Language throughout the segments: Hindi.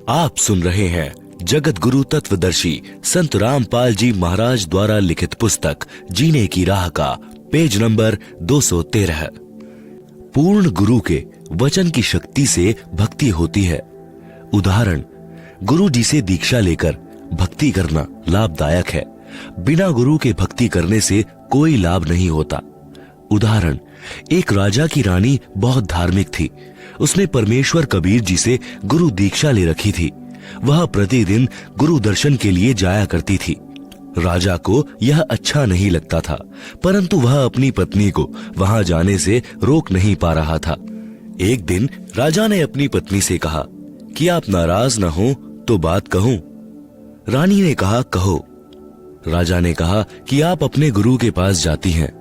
आप सुन रहे हैं जगत गुरु तत्वदर्शी संत रामपाल जी महाराज द्वारा लिखित पुस्तक जीने की राह का पेज नंबर 213। पूर्ण गुरु के वचन की शक्ति से भक्ति होती है। उदाहरण, गुरु जी से दीक्षा लेकर भक्ति करना लाभदायक है। बिना गुरु के भक्ति करने से कोई लाभ नहीं होता। उदाहरण, एक राजा की रानी बहुत धार्मिक थी। उसने परमेश्वर कबीर जी से गुरु दीक्षा ले रखी थी। वह प्रतिदिन गुरु दर्शन के लिए जाया करती थी। राजा को यह अच्छा नहीं लगता था, परंतु वह अपनी पत्नी को वहां जाने से रोक नहीं पा रहा था। एक दिन राजा ने अपनी पत्नी से कहा कि आप नाराज न हो तो बात कहूं। रानी ने कहा, कहो। राजा ने कहा कि आप अपने गुरु के पास जाती हैं।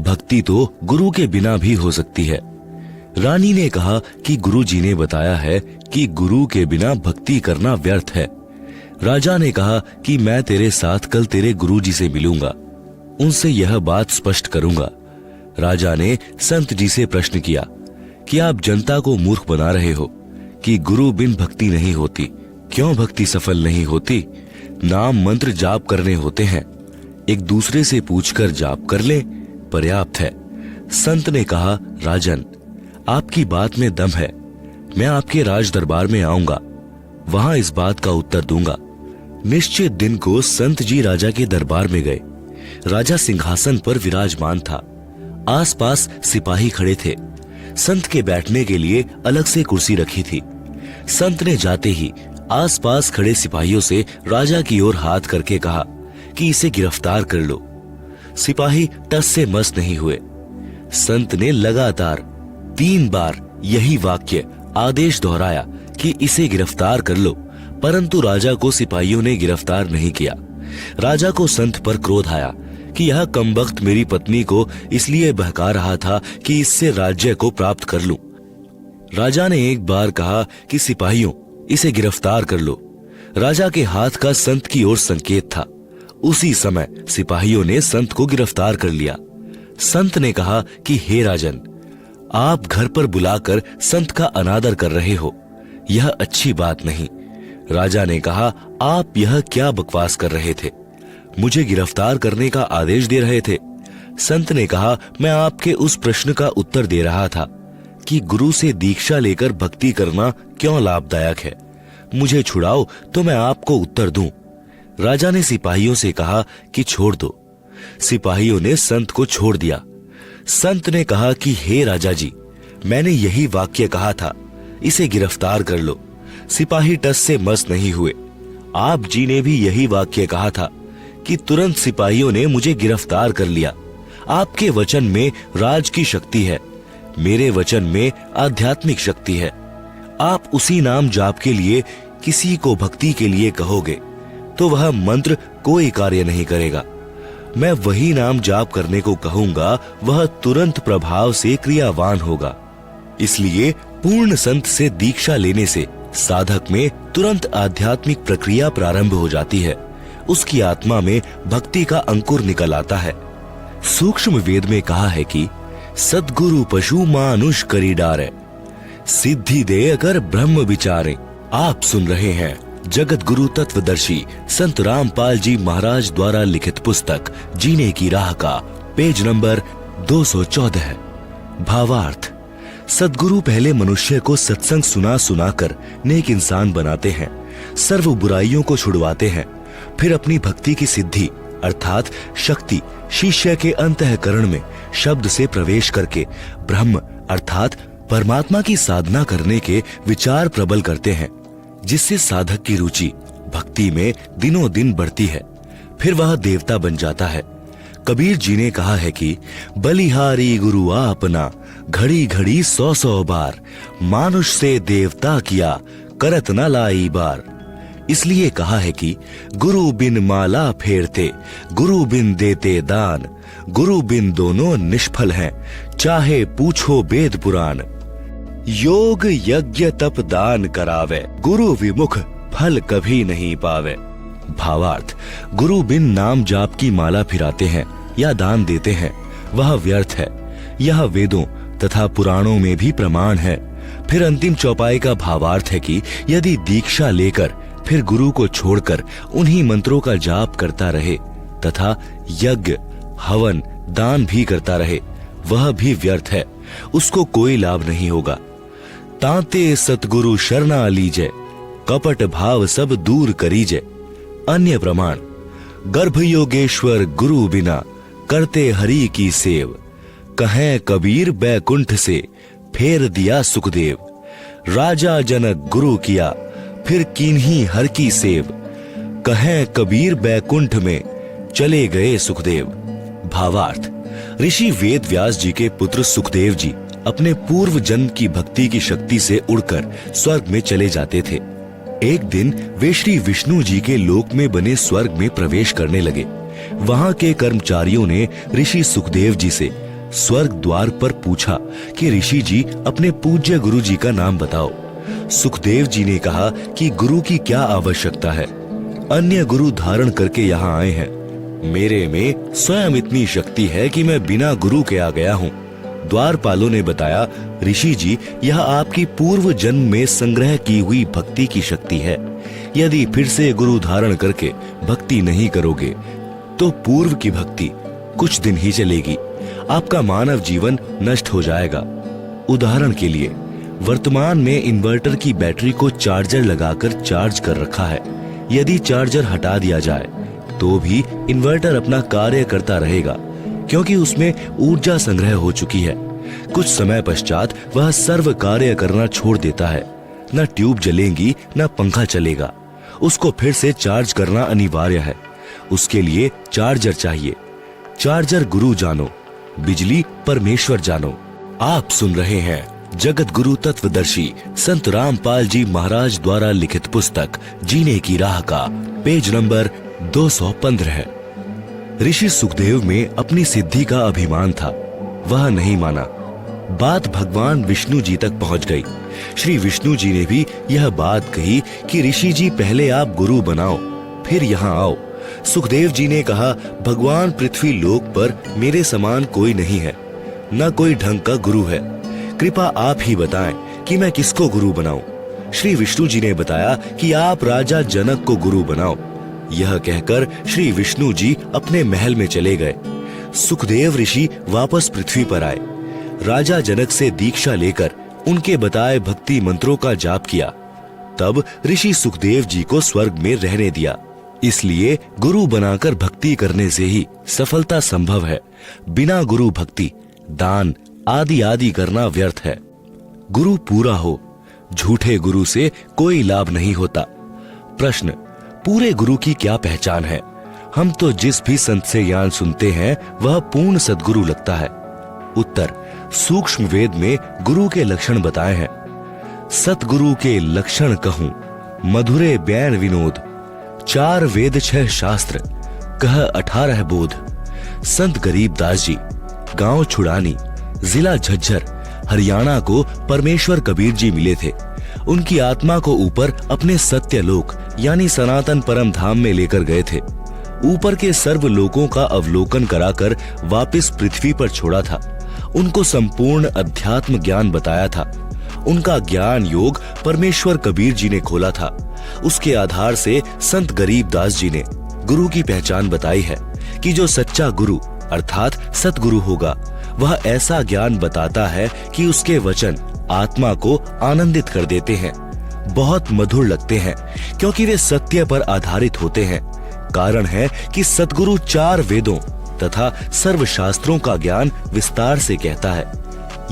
भक्ति तो गुरु के बिना भी हो सकती है। रानी ने कहा कि गुरु जी ने बताया है कि गुरु के बिना भक्ति करना व्यर्थ है। राजा ने कहा कि मैं तेरे साथ कल तेरे गुरु जी से मिलूंगा, उनसे यह बात स्पष्ट करूंगा। राजा ने संत जी से प्रश्न किया कि आप जनता को मूर्ख बना रहे हो कि गुरु बिन भक्ति नहीं होती। क्यों भक्ति सफल नहीं होती? नाम मंत्र जाप करने होते हैं। एक दूसरे से पूछकर जाप कर ले, पर्याप्त है। संत ने कहा, राजन, आपकी बात में दम है। मैं आपके राज दरबार में आऊंगा, वहां इस बात का उत्तर दूंगा। निश्चित दिन को संत जी राजा के दरबार में गए। राजा सिंहासन पर विराजमान था। आसपास सिपाही खड़े थे। संत के बैठने के लिए अलग से कुर्सी रखी थी। संत ने जाते ही आसपास खड़े सिपाहियों से राजा की ओर हाथ करके कहा कि इसे गिरफ्तार कर लो। सिपाही टस से मस नहीं हुए। संत ने लगातार 3 बार यही वाक्य आदेश दोहराया कि इसे गिरफ्तार कर लो, परंतु राजा को सिपाहियों ने गिरफ्तार नहीं किया। राजा को संत पर क्रोध आया कि यह कमबख्त मेरी पत्नी को इसलिए बहका रहा था कि इससे राज्य को प्राप्त कर लूं। राजा ने एक बार कहा कि सिपाहियों, इसे गिरफ्तार कर लो। राजा के हाथ का संत की ओर संकेत था। उसी समय सिपाहियों ने संत को गिरफ्तार कर लिया। संत ने कहा कि हे राजन, आप घर पर बुलाकर संत का अनादर कर रहे हो, यह अच्छी बात नहीं। राजा ने कहा, आप यह क्या बकवास कर रहे थे? मुझे गिरफ्तार करने का आदेश दे रहे थे। संत ने कहा, मैं आपके उस प्रश्न का उत्तर दे रहा था कि गुरु से दीक्षा लेकर भक्ति करना क्यों लाभदायक है। मुझे छुड़ाओ तो मैं आपको उत्तर दूं। राजा ने सिपाहियों से कहा कि छोड़ दो। सिपाहियों ने संत को छोड़ दिया। संत ने कहा कि हे राजा जी, मैंने यही वाक्य कहा था, इसे गिरफ्तार कर लो। सिपाही टस से मस नहीं हुए। आप जी ने भी यही वाक्य कहा था कि तुरंत सिपाहियों ने मुझे गिरफ्तार कर लिया। आपके वचन में राज की शक्ति है, मेरे वचन में आध्यात्मिक शक्ति है। आप उसी नाम जाप के लिए किसी को भक्ति के लिए कहोगे तो वह मंत्र कोई कार्य नहीं करेगा। मैं वही नाम जाप करने को कहूंगा, वह तुरंत प्रभाव से क्रियावान होगा। इसलिए पूर्ण संत से दीक्षा लेने से साधक में तुरंत आध्यात्मिक प्रक्रिया प्रारंभ हो जाती है। उसकी आत्मा में भक्ति का अंकुर निकल आता है। सूक्ष्म वेद में कहा है कि सद्गुरु पशु मानुष करी डारे, सिद्धि दे अगर ब्रह्म विचारे। आप सुन रहे हैं जगत गुरु तत्वदर्शी संत रामपाल जी महाराज द्वारा लिखित पुस्तक जीने की राह का पेज नंबर 214। भावार्थ, सद्गुरु पहले मनुष्य को सत्संग सुना सुनाकर नेक इंसान बनाते हैं, सर्व बुराइयों को छुड़वाते हैं, फिर अपनी भक्ति की सिद्धि अर्थात शक्ति शिष्य के अंतःकरण में शब्द से प्रवेश करके ब्रह्म अर्थात परमात्मा की साधना करने के विचार प्रबल करते हैं, जिससे साधक की रुचि भक्ति में दिनों दिन बढ़ती है। फिर वह देवता बन जाता है। कबीर जी ने कहा है कि बलिहारी गुरु आपना, घड़ी घड़ी 100-100 बार, मानुष से देवता किया, करत न लाई बार। इसलिए कहा है कि गुरु बिन माला फेरते, गुरु बिन देते दान, गुरु बिन दोनों निष्फल हैं, चाहे पूछो वेद पुराण। योग यज्ञ तप दान करावे, गुरु विमुख फल कभी नहीं पावे। भावार्थ, गुरु बिन नाम जाप की माला फिराते हैं या दान देते हैं, वह व्यर्थ है। यह वेदों तथा पुराणों में भी प्रमाण है। फिर अंतिम चौपाई का भावार्थ है कि यदि दीक्षा लेकर फिर गुरु को छोड़कर उन्हीं मंत्रों का जाप करता रहे तथा यज्ञ, हवन, दान भी करता रहे, वह भी व्यर्थ है, उसको कोई लाभ नहीं होगा। तांते सतगुरु शरणा लीजय, कपट भाव सब दूर करीजय। अन्य प्रमाण, गर्भ योगेश्वर गुरु बिना, करते हरि की सेव। कहें कबीर बैकुंठ से, फेर दिया सुखदेव। राजा जनक गुरु किया, फिर कीन्ही हर की सेव। कहें कबीर बैकुंठ में, चले गए सुखदेव। भावार्थ, ऋषि वेद व्यास जी के पुत्र सुखदेव जी अपने पूर्व जन्म की भक्ति की शक्ति से उड़कर स्वर्ग में चले जाते थे। एक दिन वे श्री विष्णु जी के लोक में बने स्वर्ग में प्रवेश करने लगे। वहां के कर्मचारियों ने ऋषि सुखदेव जी से स्वर्ग द्वार पर पूछा कि ऋषि जी अपने पूज्य गुरु जी का नाम बताओ। सुखदेव जी ने कहा कि गुरु की क्या आवश्यकता है, अन्य गुरु धारण करके यहाँ आए हैं। मेरे में स्वयं इतनी शक्ति है कि मैं बिना गुरु के आ गया हूँ। द्वारपालों ने बताया, ऋषि जी यह आपकी पूर्व जन्म में संग्रह की हुई भक्ति की शक्ति है। यदि फिर से गुरु धारण करके भक्ति नहीं करोगे तो पूर्व की भक्ति कुछ दिन ही चलेगी, आपका मानव जीवन नष्ट हो जाएगा। उदाहरण के लिए वर्तमान में इन्वर्टर की बैटरी को चार्जर लगाकर चार्ज कर रखा है। यदि चार्जर हटा दिया जाए तो भी इन्वर्टर अपना कार्य करता रहेगा, क्योंकि उसमें ऊर्जा संग्रह हो चुकी है। कुछ समय पश्चात वह सर्व कार्य करना छोड़ देता है, न ट्यूब जलेंगी न पंखा चलेगा। उसको फिर से चार्ज करना अनिवार्य है, उसके लिए चार्जर चाहिए। चार्जर गुरु जानो, बिजली परमेश्वर जानो। आप सुन रहे हैं जगत गुरु तत्वदर्शी संत रामपाल जी महाराज द्वारा लिखित पुस्तक जीने की राह का पेज नंबर 215। ऋषि सुखदेव में अपनी सिद्धि का अभिमान था, वह नहीं माना। बात भगवान विष्णु जी तक पहुंच गई। श्री विष्णु जी ने भी यह बात कही कि ऋषि जी पहले आप गुरु बनाओ, फिर यहाँ आओ। सुखदेव जी ने कहा, भगवान पृथ्वी लोक पर मेरे समान कोई नहीं है, न कोई ढंग का गुरु है। कृपा आप ही बताएं कि मैं किसको गुरु बनाऊं। श्री विष्णु जी ने बताया कि आप राजा जनक को गुरु बनाओ। यह कहकर श्री विष्णु जी अपने महल में चले गए। सुखदेव ऋषि वापस पृथ्वी पर आए। राजा जनक से दीक्षा लेकर उनके बताए भक्ति मंत्रों का जाप किया। तब ऋषि सुखदेव जी को स्वर्ग में रहने दिया। इसलिए गुरु बनाकर भक्ति करने से ही सफलता संभव है। बिना गुरु भक्ति, दान आदि आदि करना व्यर्थ है। गुरु पूरा हो, झूठे गुरु से कोई लाभ नहीं होता। प्रश्न, पूरे गुरु की क्या पहचान है? हम तो जिस भी संत से ज्ञान सुनते हैं वह पूर्ण सद्गुरु लगता है। उत्तर, सूक्ष्म वेद में गुरु के लक्षण बताए हैं। सतगुरु के लक्षण कहूं, मधुरे बैन विनोद। 4 वेद 6 शास्त्र, कह 18 बोध। संत गरीबदास जी, गांव छुड़ानी, जिला झज्जर, हरियाणा को परमेश्वर कबीर जी मिले थे। उनकी आत्मा को ऊपर अपने सत्यलोक यानी सनातन परम धाम में लेकर गए थे। ऊपर के सर्व लोकों का अवलोकन कराकर वापस पृथ्वी पर छोड़ा था। उनको संपूर्ण अध्यात्म ज्ञान बताया था। उनका ज्ञान योग परमेश्वर कबीर जी ने खोला था। उसके आधार से संत गरीबदास जी ने गुरु की पहचान बताई है कि जो सच्चा गुरु अर्थात सतगुरु होगा वह ऐसा ज्ञान बताता है कि उसके वचन आत्मा को आनंदित कर देते हैं, बहुत मधुर लगते हैं, क्योंकि वे सत्य पर आधारित होते हैं। कारण है कि सतगुरु 4 वेदों तथा सर्व शास्त्रों का ज्ञान विस्तार से कहता है।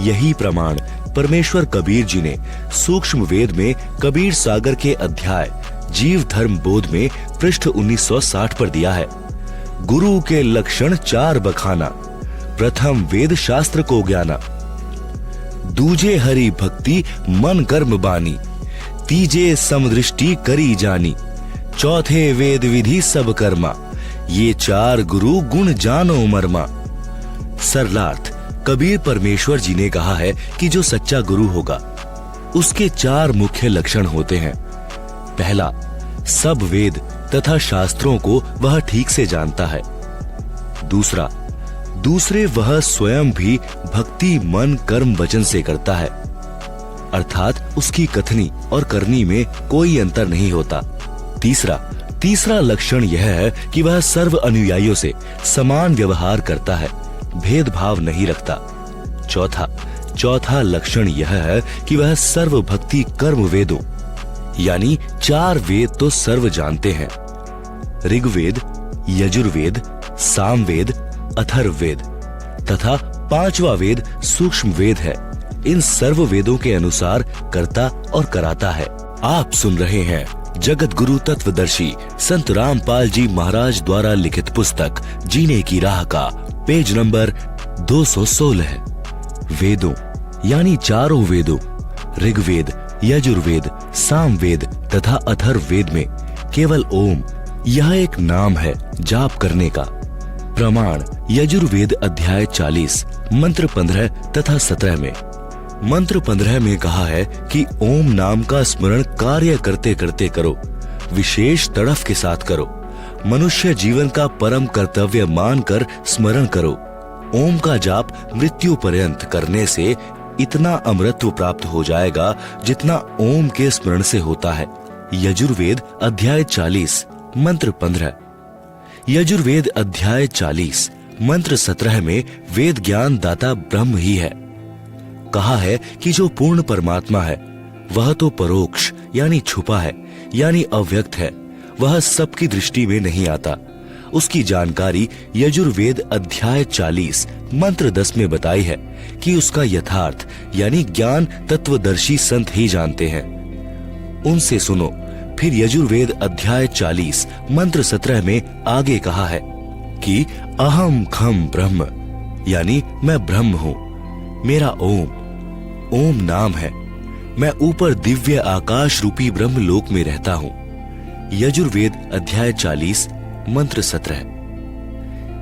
यही प्रमाण परमेश्वर कबीर जी ने सूक्ष्म वेद में कबीर सागर के अध्याय जीव धर्म बोध में पृष्ठ 1960 पर दिया है। गुरु के लक्षण 4 बखाना। प्रथम वेद शास्त्र को ज्ञाना, दूजे हरि भक्ति मन कर्म बानी, तीजे समदृष्टि करी जानी, चौथे वेद विधि सब कर्मा, ये 4 गुरु गुण जानो मर्मा। सरलार्थ, कबीर परमेश्वर जी ने कहा है कि जो सच्चा गुरु होगा उसके 4 मुख्य लक्षण होते हैं। पहला, सब वेद तथा शास्त्रों को वह ठीक से जानता है। दूसरे वह स्वयं भी भक्ति मन कर्म वचन से करता है। अर्थात उसकी कथनी और करनी में कोई अंतर नहीं होता। तीसरा लक्षण यह है कि वह सर्व अनुयायियों से समान व्यवहार करता है, भेदभाव नहीं रखता। चौथा लक्षण यह है कि वह सर्व भक्ति कर्म वेदों यानी 4 वेद तो सर्व जानते हैं, ऋग्वेद, यजुर्वेद, सामवेद, अथर्ववेद तथा 5वां वेद सूक्ष्म वेद है। इन सर्व वेदों के अनुसार करता और कराता है। आप सुन रहे हैं जगत गुरु तत्वदर्शी संत रामपाल जी महाराज द्वारा लिखित पुस्तक जीने की राह का पेज नंबर 216। वेदों यानी 4 वेदों ऋग्वेद, यजुर्वेद, सामवेद तथा अथर्ववेद में केवल ओम यह एक नाम है जाप करने का। प्रमाण यजुर्वेद अध्याय 40 मंत्र 15 तथा 17 में। मंत्र 15 में कहा है कि ओम नाम का स्मरण कार्य करते करते करो, विशेष तड़फ के साथ करो, मनुष्य जीवन का परम कर्तव्य मानकर स्मरण करो। ओम का जाप मृत्यु पर्यंत करने से इतना अमरत्व प्राप्त हो जाएगा जितना ओम के स्मरण से होता है। यजुर्वेद अध्याय 40 मंत्र 15। यजुर्वेद अध्याय 40 मंत्र 17 में वेद ज्ञान दाता ब्रह्म ही है। कहा है कि जो पूर्ण परमात्मा है वह तो परोक्ष यानी छुपा है यानी अव्यक्त है, वह सबकी दृष्टि में नहीं आता। उसकी जानकारी यजुर्वेद अध्याय 40 मंत्र 10 में बताई है कि उसका यथार्थ यानी ज्ञान तत्वदर्शी संत ही जानते हैं। उनसे सुनो। फिर यजुर्वेद अध्याय 40 मंत्र 17 में आगे कहा है कि अहम खम ब्रह्म यानी मैं ब्रह्म हूँ, मेरा ओम नाम है, मैं ऊपर दिव्य आकाश रूपी ब्रह्म लोक में रहता हूँ। यजुर्वेद अध्याय 40 मंत्र 17।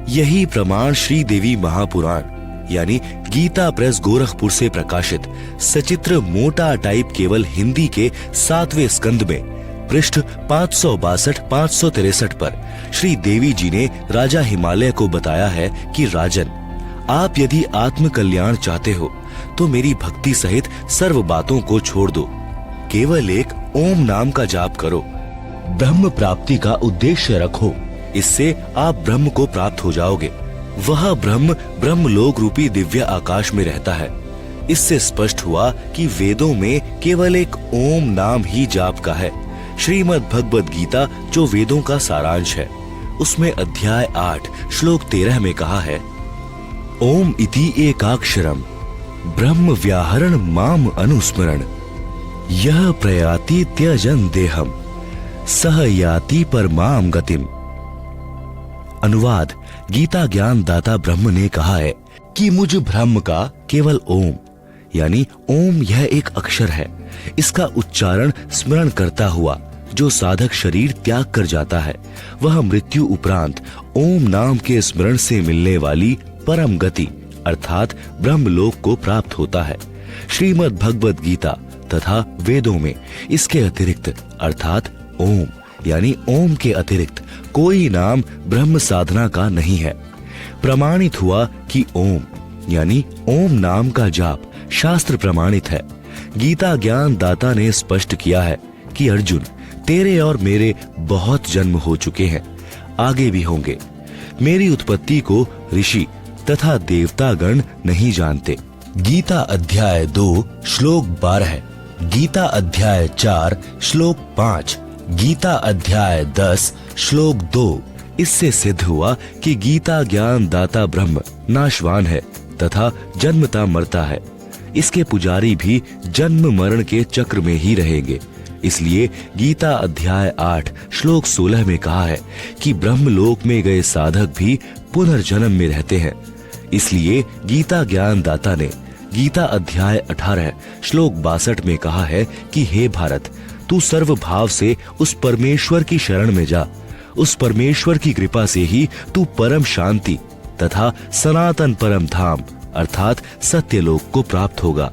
यही प्रमाण श्री देवी महापुराण यानी गीता प्रेस गोरखपुर से प्रकाशित सचित्र मोटा टाइप केवल हिंदी के 7वें स्कंद में पृष्ठ 562-563 पर श्री देवी जी ने राजा हिमालय को बताया है कि राजन, आप यदि आत्म कल्याण चाहते हो तो मेरी भक्ति सहित सर्व बातों को छोड़ दो, केवल एक ओम नाम का जाप करो, ब्रह्म प्राप्ति का उद्देश्य रखो, इससे आप ब्रह्म को प्राप्त हो जाओगे। वह ब्रह्मलोक रूपी दिव्य आकाश में रहता है। इससे स्पष्ट हुआ कि वेदों में केवल एक ओम नाम ही जाप का है। श्रीमद् भगवद गीता जो वेदों का सारांश है, उसमें अध्याय 8 श्लोक 13 में कहा है, ओम इति एकाक्षरम ब्रह्म व्याहरण माम अनुस्मरण यह प्रयाति त्यजन देहम सह याति परमाम गतिम। अनुवाद, गीता ज्ञान दाता ब्रह्म ने कहा है कि मुझ ब्रह्म का केवल ओम यानी ओम यह एक अक्षर है, इसका उच्चारण स्मरण करता हुआ जो साधक शरीर त्याग कर जाता है वह मृत्यु उपरांत ओम नाम के स्मरण से मिलने वाली परम गति अर्थात ब्रह्मलोक को प्राप्त होता है। श्रीमद् भगवद गीता तथा वेदों में इसके अतिरिक्त अर्थात ओम यानी ओम के अतिरिक्त कोई नाम ब्रह्म साधना का नहीं है। प्रमाणित हुआ कि ओम यानी ओम नाम का जाप शास्त्र प्रमाणित है। गीता ज्ञान दाता ने स्पष्ट किया है कि अर्जुन, तेरे और मेरे बहुत जन्म हो चुके हैं, आगे भी होंगे। मेरी उत्पत्ति को ऋषि तथा देवतागण नहीं जानते। गीता अध्याय 2 श्लोक 12, गीता अध्याय 4 श्लोक 5, गीता अध्याय 10 श्लोक 2। इससे सिद्ध हुआ कि गीता ज्ञान दाता ब्रह्म नाशवान है तथा जन्मता मरता है। इसके पुजारी भी जन्म मरण के चक्र में ही रहेंगे। इसलिए गीता अध्याय 8 श्लोक 16 में कहा है कि ब्रह्मलोक में गए साधक भी पुनर्जन्म में रहते हैं। इसलिए गीता ज्ञान दाता ने गीता अध्याय 18 श्लोक 62 में कहा है कि हे भारत, तू सर्व भाव से उस परमेश्वर की शरण में जा, उस परमेश्वर की कृपा से ही तू परम शांति तथा सनातन परम धाम अर्थात सत्यलोक को प्राप्त होगा।